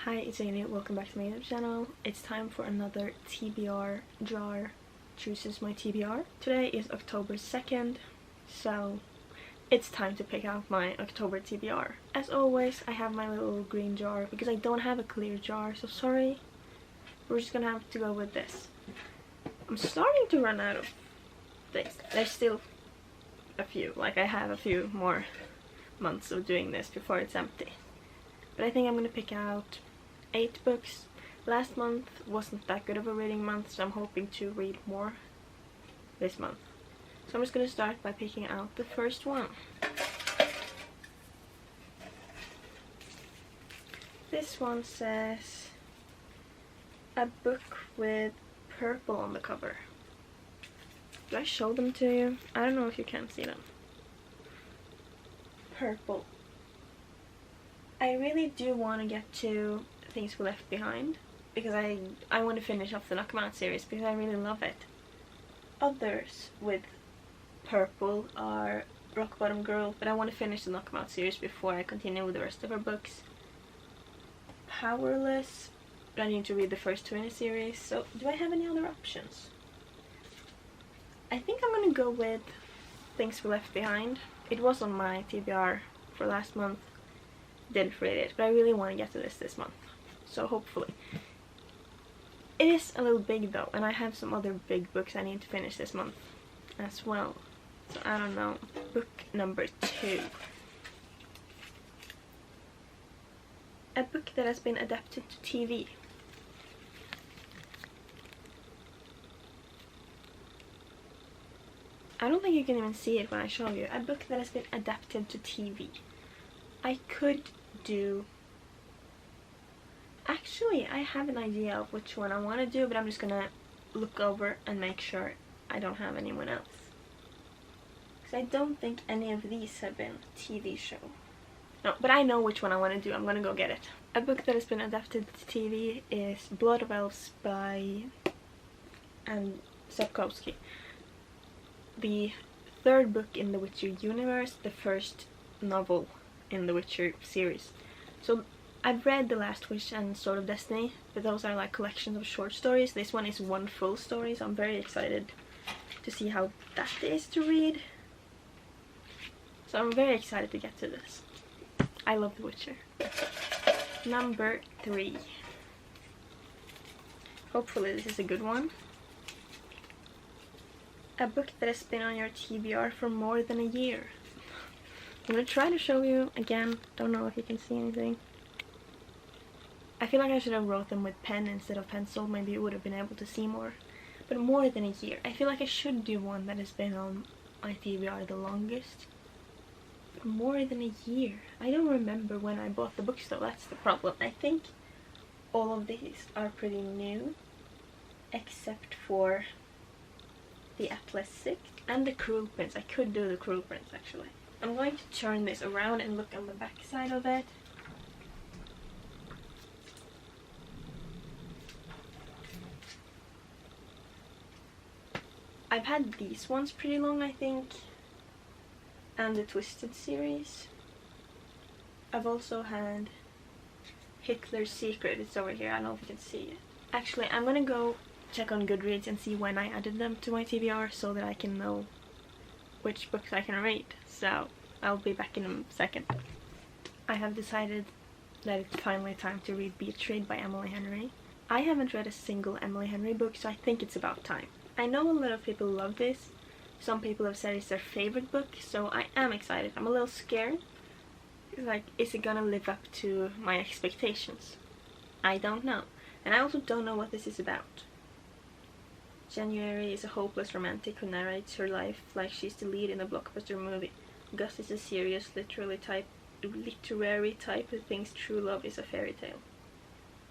Hi, it's Ingrid. Welcome back to my YouTube channel. It's time for another TBR jar chooses my TBR. Today is October 2nd, so it's time to pick out my October TBR. As always, I have my little green jar because I don't have a clear jar, so sorry. We're just gonna have to go with this. I'm starting to run out of things. There's still a few, like I have a few more months of doing this before it's empty. But I think I'm gonna pick out 8 books. Last month wasn't that good of a reading month, so I'm hoping to read more this month. So I'm just gonna start by picking out the first one. This one says a book with purple on the cover. Do I show them to you? I don't know if you can see them. Purple. I really do want to get to Things We Left Behind because I want to finish off the Knock 'Em Out series because I really love it. Others with purple are Rock Bottom Girl, but I want to finish the Knock 'Em Out series before I continue with the rest of her books. Powerless, but I need to read the first 2 in a series, so do I have any other options? I think I'm going to go with Things We Left Behind. It was on my TBR for last month. Didn't read it, but I really want to get to this month, so hopefully. It is a little big though, and I have some other big books I need to finish this month as well, so I don't know. Book number 2. A book that has been adapted to TV. I don't think you can even see it when I show you. A book that has been adapted to TV. I could do... Actually, I have an idea of which one I want to do, but I'm just gonna look over and make sure I don't have anyone else. Because I don't think any of these have been TV show. No, but I know which one I want to do. I'm gonna go get it. A book that has been adapted to TV is Blood of Elves by Sapkowski. The 3rd book in the Witcher universe, the first novel in the Witcher series. So I've read The Last Wish and Sword of Destiny, but those are like collections of short stories. This one is one full story, so I'm very excited to see how that is to read. So I'm very excited to get to this. I love The Witcher. Number 3. Hopefully this is a good one. A book that has been on your TBR for more than a year. I'm gonna try to show you again. Don't know if you can see anything. I feel like I should have wrote them with pen instead of pencil. Maybe you would have been able to see more. But more than a year. I feel like I should do one that has been on my TBR the longest. But more than a year. I don't remember when I bought the books though. That's the problem. I think all of these are pretty new. Except for the Atlas 6 and the Cruel Prince. I could do the Cruel Prince actually. I'm going to turn this around and look on the back side of it. I've had these ones pretty long, I think, and the Twisted series. I've also had Hitler's Secret. It's over here. I don't know if you can see it. Actually, I'm gonna go check on Goodreads and see when I added them to my TBR so that I can know which books I can read, so I'll be back in a second. I have decided that it's finally time to read Beach Read by Emily Henry. I haven't read a single Emily Henry book, so I think it's about time. I know a lot of people love this. Some people have said it's their favorite book, so I am excited. I'm a little scared. It's like, is it gonna live up to my expectations? I don't know. And I also don't know what this is about. January is a hopeless romantic who narrates her life like she's the lead in a blockbuster movie. Gus is a serious literary type who thinks true love is a fairy tale.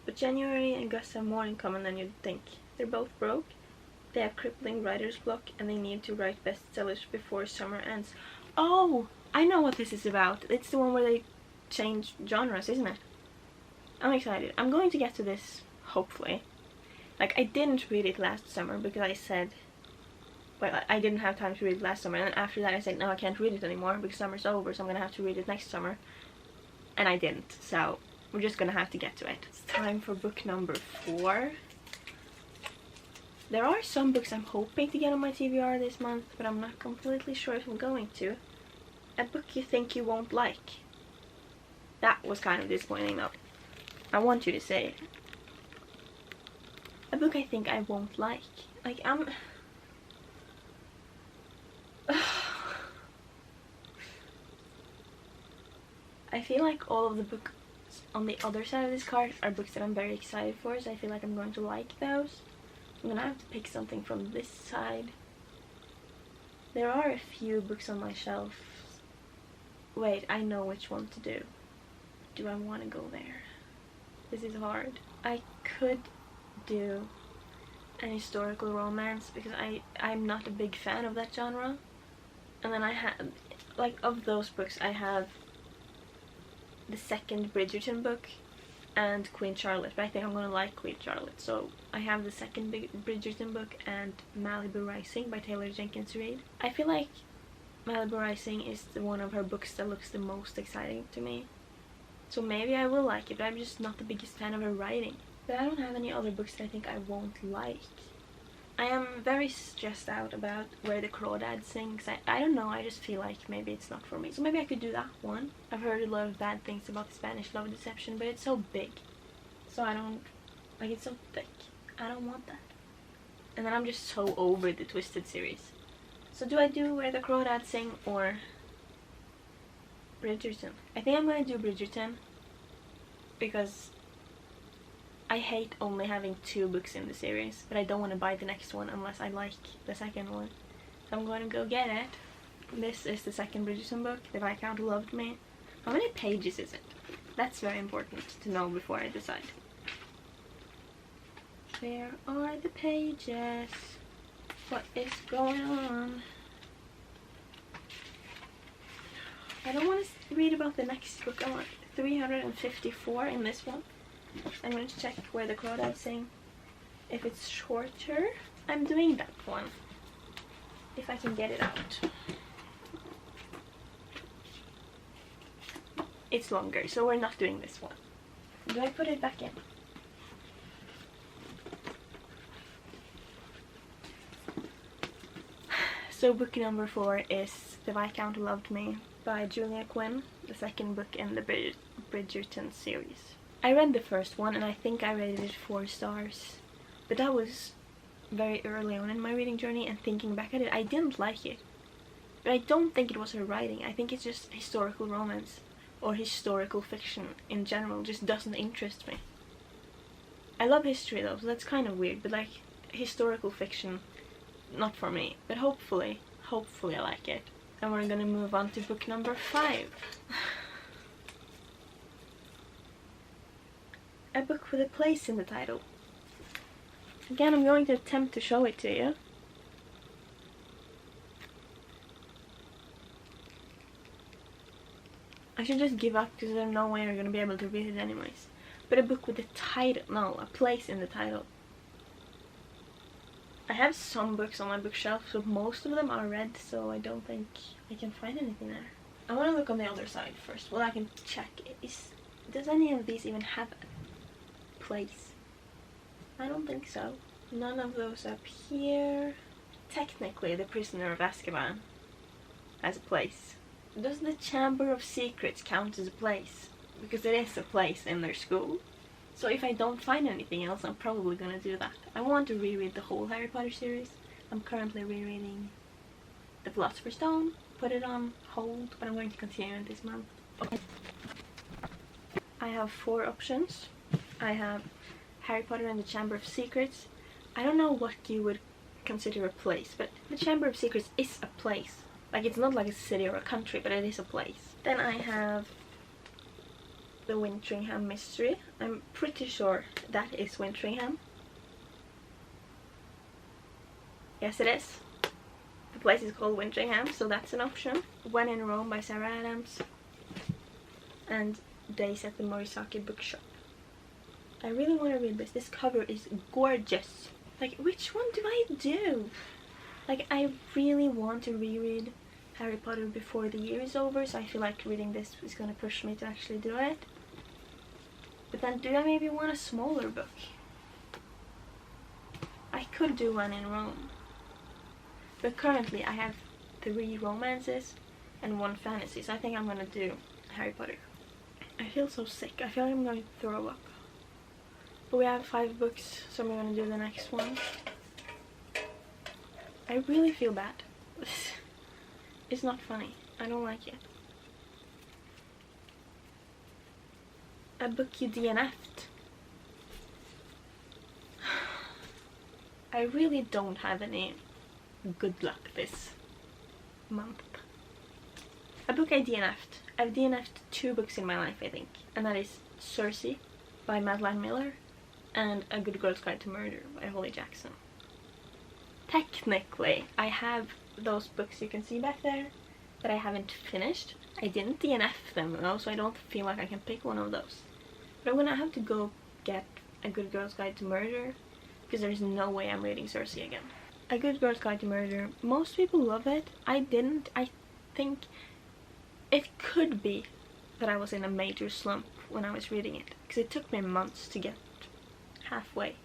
But January and Gus have more in common than you'd think. They're both broke, they have crippling writer's block, and they need to write bestsellers before summer ends. Oh! I know what this is about. It's the one where they change genres, isn't it? I'm excited. I'm going to get to this, hopefully. Like, I didn't read it last summer because I said, well, I didn't have time to read it last summer, and then after that I said, no, I can't read it anymore because summer's over, so I'm gonna have to read it next summer. And I didn't, so we're just gonna have to get to it. It's time for book number 4. There are some books I'm hoping to get on my TBR this month, but I'm not completely sure if I'm going to. A book you think you won't like. That was kind of disappointing though. I want you to say it. A book I think I won't like. Like, I feel like all of the books on the other side of this card are books that I'm very excited for, so I feel like I'm going to like those. I'm gonna have to pick something from this side. There are a few books on my shelf. Wait, I know which one to do. Do I want to go there? This is hard. I could do an historical romance because I'm not a big fan of that genre. And then I have, like, of those books, I have the second Bridgerton book and Queen Charlotte, but I think I'm gonna like Queen Charlotte. So I have the second Bridgerton book and Malibu Rising by Taylor Jenkins Reid. I feel like Malibu Rising is one of her books that looks the most exciting to me. So maybe I will like it, but I'm just not the biggest fan of her writing. But I don't have any other books that I think I won't like. I am very stressed out about Where the Crawdads Sing. I don't know, I just feel like maybe it's not for me. So maybe I could do that one. I've heard a lot of bad things about the Spanish Love Deception, but it's so big. So I don't, like, it's so thick. I don't want that. And then I'm just so over the Twisted series. So do I do Where the Crawdads Sing or Bridgerton? I think I'm gonna do Bridgerton because I hate only having 2 books in the series, but I don't want to buy the next one unless I like the second one. So I'm going to go get it. This is the second Bridgerton book, The Viscount Who Loved Me. How many pages is it? That's very important to know before I decide. Where are the pages? What is going on? I don't want to read about the next book. I want 354 in this one. I'm going to check Where the Crawdads Sing. If it's shorter, I'm doing that one. If I can get it out. It's longer, so we're not doing this one. Do I put it back in? So book number 4 is The Viscount Who Loved Me by Julia Quinn, the second book in the Bridgerton series. I read the first one and I think I rated it 4 stars, but that was very early on in my reading journey, and thinking back at it, I didn't like it. But I don't think it was her writing. I think it's just historical romance or historical fiction in general just doesn't interest me. I love history though, so that's kind of weird, but like historical fiction, not for me. But hopefully I like it. And we're gonna move on to book number 5. A book with a place in the title. Again, I'm going to attempt to show it to you. I should just give up because there's no way you're going to be able to read it anyways. But a book with a title, no, a place in the title. I have some books on my bookshelf, but most of them are read, so I don't think I can find anything there. I want to look on the other side first. Well, I can check. Does any of these even have a place? I don't think so. None of those up here. Technically, The Prisoner of Azkaban has a place. Does the Chamber of Secrets count as a place? Because it is a place in their school. So if I don't find anything else, I'm probably gonna do that. I want to reread the whole Harry Potter series. I'm currently rereading The Philosopher's Stone. Put it on hold, but I'm going to continue it this month. Okay. I have 4 options. I have Harry Potter and the Chamber of Secrets. I don't know what you would consider a place, but the Chamber of Secrets is a place. Like, it's not like a city or a country, but it is a place. Then I have the Wintringham Mystery. I'm pretty sure that is Wintringham. Yes, it is. The place is called Wintringham, so that's an option. When in Rome by Sarah Adams. And Days at the Morisaki Bookshop. I really want to read this. This cover is gorgeous. Like, which one do I do? Like, I really want to reread Harry Potter before the year is over, so I feel like reading this is going to push me to actually do it. But then do I maybe want a smaller book? I could do one in Rome. But currently I have 3 romances and 1 fantasy, so I think I'm gonna do Harry Potter. I feel so sick. I feel like I'm going to throw up. But we have 5 books, so I'm gonna do the next one. I really feel bad. It's not funny. I don't like it. A book you DNF'd. I really don't have any good luck this month. A book I DNF'd. I've DNF'd 2 books in my life, I think. And that is Circe by Madeline Miller and A Good Girl's Guide to Murder by Holly Jackson. Technically, I have those books you can see back there that I haven't finished. I didn't DNF them though, so I don't feel like I can pick one of those. But I'm gonna have to go get A Good Girl's Guide to Murder, because there's no way I'm reading Circe again. A Good Girl's Guide to Murder, most people love it. I didn't. I think it could be that I was in a major slump when I was reading it, because it took me months to get halfway.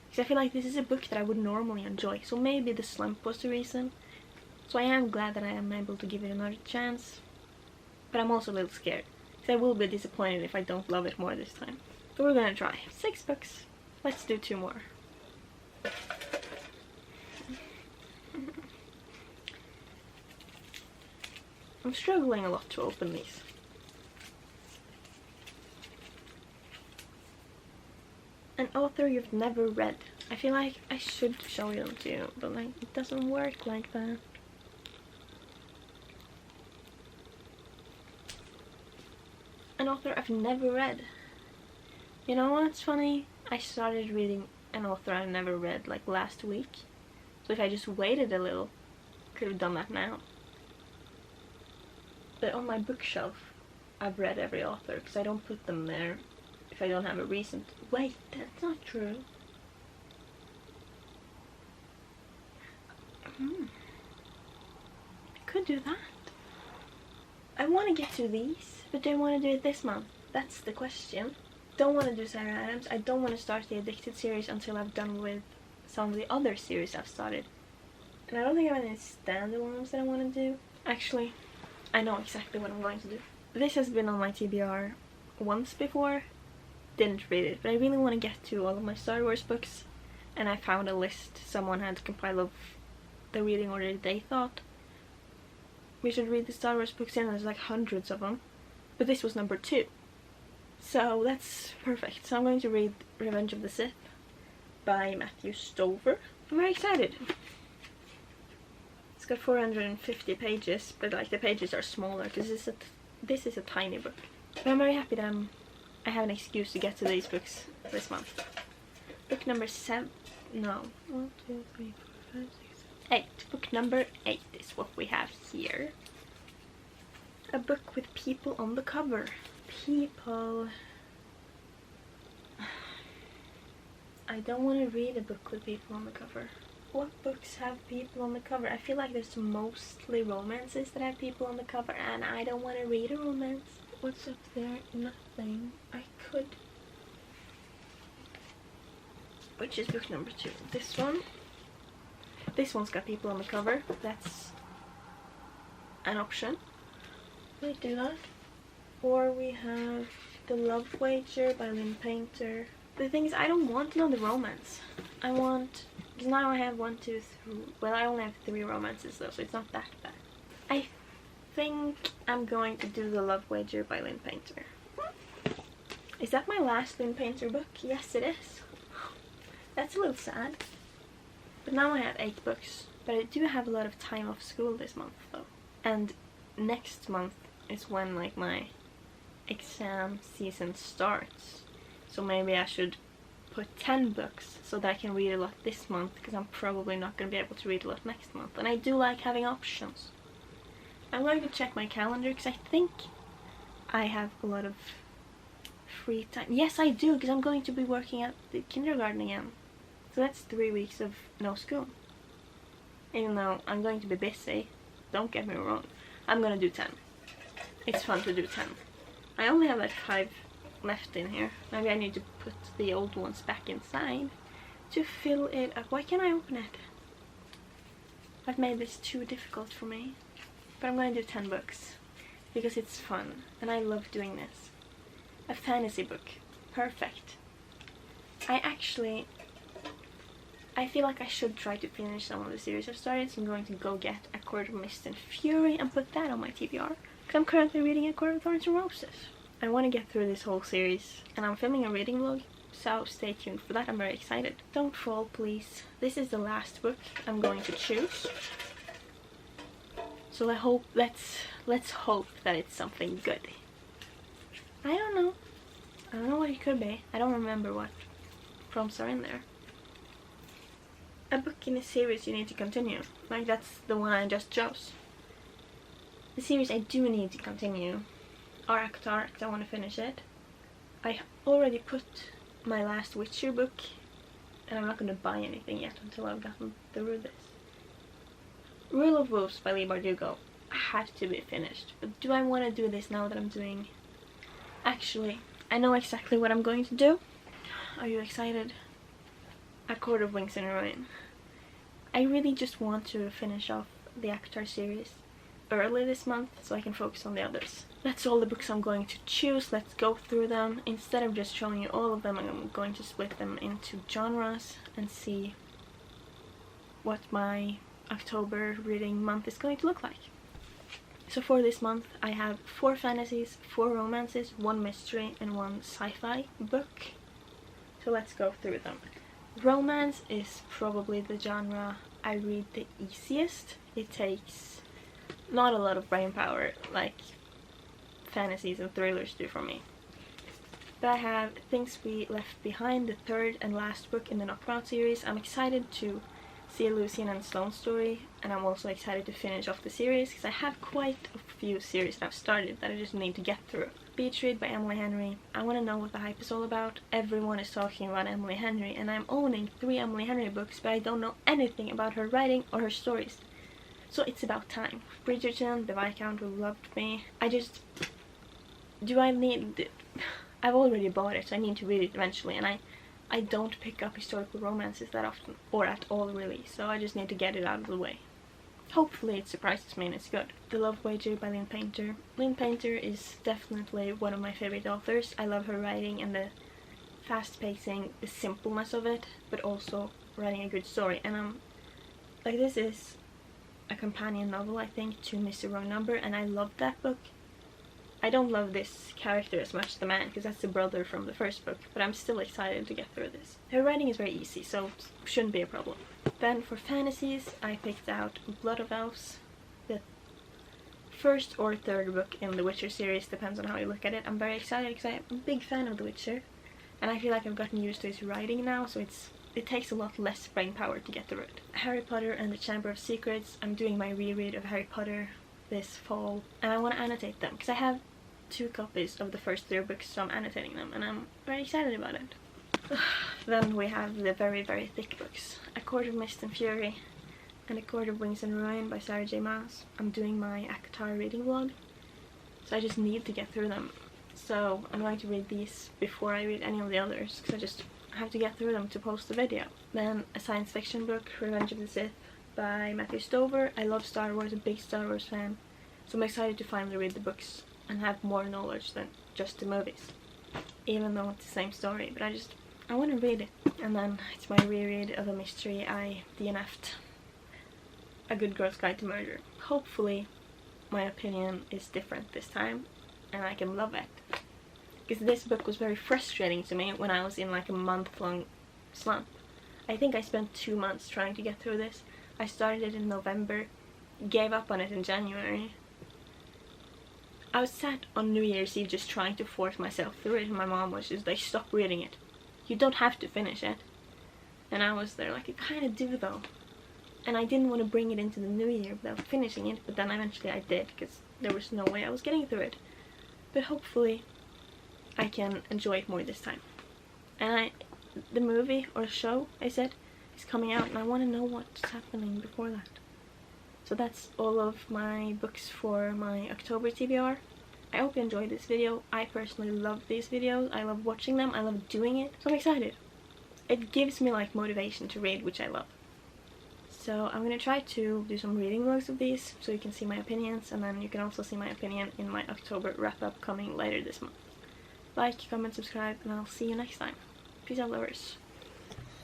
Because I feel like this is a book that I would normally enjoy, so maybe the slump was the reason. So I am glad that I am able to give it another chance, but I'm also a little scared, because I will be disappointed if I don't love it more this time. But we're gonna try. 6 books. Let's do 2 more. I'm struggling a lot to open these. An author you've never read. I feel like I should show them to you, but like it doesn't work like that. An author I've never read. You know what's funny? I started reading an author I've never read like last week. So if I just waited a little, I could have done that now. But on my bookshelf, I've read every author, because I don't put them there if I don't have a reason to. Wait, that's not true. I could do that. I want to get to these, but don't want to do it this month. That's the question. Don't want to do Sarah Adams. I don't want to start the Addicted series until I've done with some of the other series I've started. And I don't think I have any standalones that I want to do. Actually, I know exactly what I'm going to do. This has been on my TBR once before. Didn't read it, but I really want to get to all of my Star Wars books. And I found a list someone had compiled of the reading order they thought we should read the Star Wars books in. There's like hundreds of them. But this was number 2. So that's perfect. So I'm going to read Revenge of the Sith by Matthew Stover. I'm very excited. It's got 450 pages, but like the pages are smaller because this is a tiny book. But I'm very happy that I have an excuse to get to these books this month. Book number 7. No. 1, 2, 3, 4, 5, 6, 7, 8. Book number 8 is what we have here. A book with people on the cover. People. I don't want to read a book with people on the cover. What books have people on the cover? I feel like there's mostly romances that have people on the cover, and I don't want to read a romance. What's up there? Nothing. I could. Which is book number 2? This one. This one's got people on the cover. That's an option. We do that. Or we have The Love Wager by Lynn Painter. The thing is, I don't want another romance. I want, because now I have 1, 2, 3. Well, I only have 3 romances though, so it's not that bad. I think I'm going to do The Love Wager by Lynn Painter. Is that my last Lynn Painter book? Yes, it is. That's a little sad. But now I have 8 books. But I do have a lot of time off school this month though. And next month is when like my exam season starts. So maybe I should put 10 books so that I can read a lot this month, because I'm probably not going to be able to read a lot next month. And I do like having options. I'm going to check my calendar because I think I have a lot of free time. Yes, I do, because I'm going to be working at the kindergarten again. So that's 3 weeks of no school. Even though I'm going to be busy, don't get me wrong, I'm going to do 10. It's fun to do 10. I only have like 5 left in here. Maybe I need to put the old ones back inside to fill it up. Why can't I open it? I've made this too difficult for me. But I'm going to do 10 books because it's fun and I love doing this. A fantasy book. Perfect. I feel like I should try to finish some of the series I've started, so I'm going to go get A Court of Mist and Fury and put that on my TBR. Because I'm currently reading A Court of Thorns and Roses. I want to get through this whole series, and I'm filming a reading vlog, so stay tuned for that. I'm very excited. Don't fall, please. This is the last book I'm going to choose. So let's hope that it's something good. I don't know what it could be. I don't remember what prompts are in there. A book in a series you need to continue. Like, that's the one I just chose. The series I do need to continue are ACOTAR, because I want to finish it. I already put my last Witcher book, and I'm not going to buy anything yet until I've gotten through this. Rule of Wolves by Leigh Bardugo had to be finished, but do I want to do this now that I'm doing... Actually, I know exactly what I'm going to do. Are you excited? A Court of Wings and Ruin. I really just want to finish off the ACOTAR series early this month so I can focus on the others. That's all the books I'm going to choose. Let's go through them. Instead of just showing you all of them, I'm going to split them into genres and see what my October reading month is going to look like. So for this month I have 4 fantasies, 4 romances, 1 mystery and 1 sci-fi book. So let's go through them. Romance is probably the genre I read the easiest. It takes not a lot of brain power like fantasies and thrillers do for me. But I have Things We Left Behind, the 3rd and last book in the Knockout series. I'm excited to see Lucian and Sloane's story, and I'm also excited to finish off the series because I have quite a few series that I've started that I just need to get through. Beach Read by Emily Henry. I want to know what the hype is all about. Everyone is talking about Emily Henry, and I'm owning 3 Emily Henry books, but I don't know anything about her writing or her stories. So it's about time. Bridgerton, The Viscount Who Loved Me. I've already bought it, so I need to read it eventually, and I don't pick up historical romances that often, or at all really, so I just need to get it out of the way. Hopefully it surprises me and it's good. The Love Wager by Lynn Painter. Lynn Painter is definitely one of my favorite authors. I love her writing and the fast pacing, the simpleness of it, but also writing a good story. And this is a companion novel, I think, to Mr. Wrong Number, and I love that book. I don't love this character as much, the man, because that's the brother from the first book, but I'm still excited to get through this. Her writing is very easy, so shouldn't be a problem. Then for fantasies, I picked out Blood of Elves, the 1st or 3rd book in the Witcher series, depends on how you look at it. I'm very excited because I'm a big fan of The Witcher, and I feel like I've gotten used to his writing now, so it takes a lot less brain power to get through it. Harry Potter and the Chamber of Secrets. I'm doing my reread of Harry Potter this fall, and I want to annotate them because I have 2 copies of the first 3 books, so I'm annotating them, and I'm very excited about it. Then we have the very, very thick books. A Court of Mist and Fury and A Court of Wings and Ruin by Sarah J. Maas. I'm doing my ACOTAR reading vlog, so I just need to get through them. So I'm going to read these before I read any of the others, because I just have to get through them to post the video. Then a science fiction book, Revenge of the Sith by Matthew Stover. I love Star Wars, a big Star Wars fan, so I'm excited to finally read the books and have more knowledge than just the movies. Even though it's the same story, but I want to read it. And then it's my reread of a mystery I DNF'd. A Good Girl's Guide to Murder. Hopefully my opinion is different this time and I can love it. Because this book was very frustrating to me when I was in like a month-long slump. I think I spent 2 months trying to get through this. I started it in November, gave up on it in January. I was sat on New Year's Eve just trying to force myself through it, and my mom was just like, stop reading it. You don't have to finish it. And I was there like, I kind of do though. And I didn't want to bring it into the new year without finishing it, but then eventually I did, because there was no way I was getting through it. But hopefully I can enjoy it more this time. And the movie or show, I said, is coming out, and I want to know what's happening before that. So that's all of my books for my October TBR. I hope you enjoyed this video. I personally love these videos. I love watching them. I love doing it. So I'm excited. It gives me like motivation to read, which I love. So I'm gonna try to do some reading vlogs of these so you can see my opinions, and then you can also see my opinion in my October wrap-up coming later this month. Like, comment, subscribe, and I'll see you next time. Peace out, lovers.